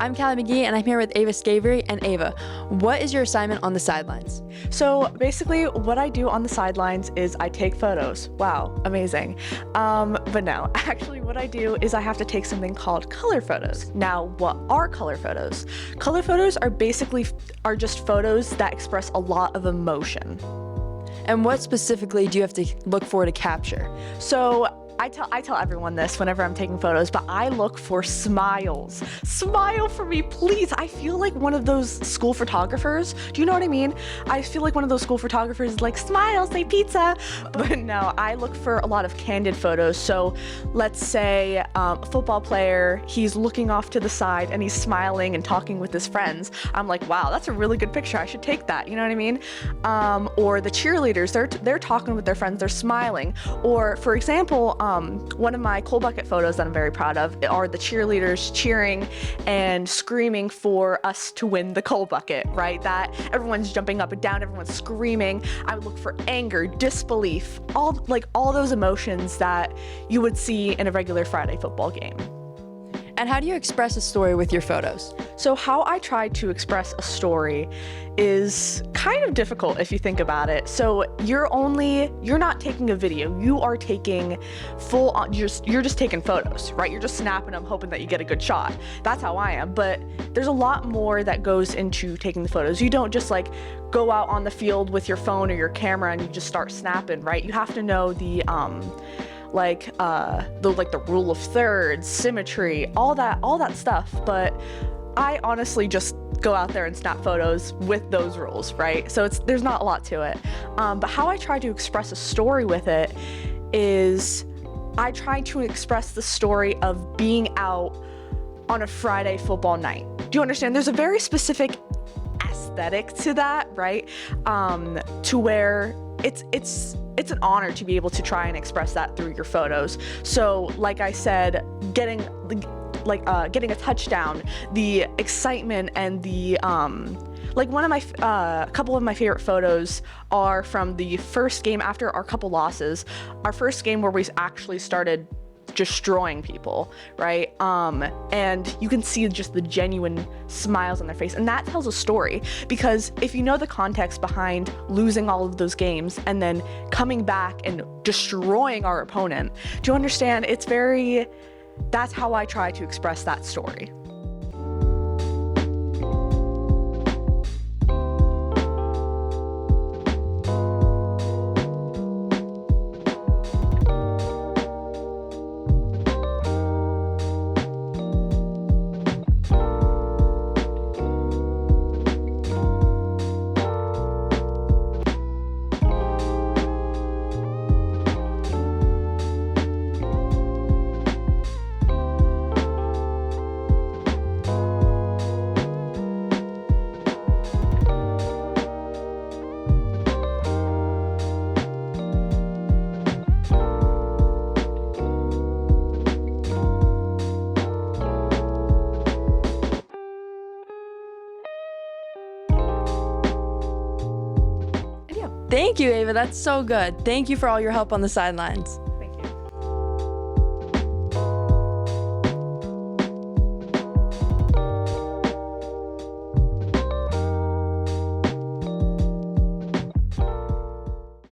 I'm Callie McGee, and I'm here with Ava Skavery. And Ava, what is your assignment on the sidelines? So basically what I do on the sidelines is I take photos. Wow, amazing. But no, actually what I do is I have to take something called color photos. Now, what are color photos? Color photos are just photos that express a lot of emotion. And what specifically do you have to look for to capture? So I tell everyone this whenever I'm taking photos, but I look for smiles. Smile for me, please. I feel like one of those school photographers. Do you know what I mean? I feel like one of those school photographers like, smile, say pizza. But no, I look for a lot of candid photos. So let's say a football player, he's looking off to the side and he's smiling and talking with his friends. I'm like, wow, that's a really good picture. I should take that. You know what I mean? Or the cheerleaders, they're talking with their friends, they're smiling. Or for example, one of my coal bucket photos that I'm very proud of are the cheerleaders cheering and screaming for us to win the coal bucket, right? That everyone's jumping up and down, everyone's screaming. I would look for anger, disbelief, all those emotions that you would see in a regular Friday football game. And how do you express a story with your photos? So how I try to express a story is kind of difficult if you think about it. So you're not taking a video, you are taking full on, you're just taking photos, right? You're just snapping them, hoping that you get a good shot. That's how I am, but there's a lot more that goes into taking the photos. You don't just like go out on the field with your phone or your camera and you just start snapping, right? You have to know the rule of thirds, symmetry, all that stuff. But I honestly just go out there and snap photos with those rules, right? So there's not a lot to it. But how I try to express a story with it is I try to express the story of being out on a Friday football night. Do you understand? There's a very specific aesthetic to that, right? To where it's an honor to be able to try and express that through your photos. So like I said, getting a touchdown, the excitement and the couple of my favorite photos are from the first game after our couple losses, our first game where we actually started destroying people, right? And you can see just the genuine smiles on their face, and that tells a story, because if you know the context behind losing all of those games and then coming back and destroying our opponent, do you understand? That's how I try to express that story. Thank you, Ava. That's so good. Thank you for all your help on the sidelines.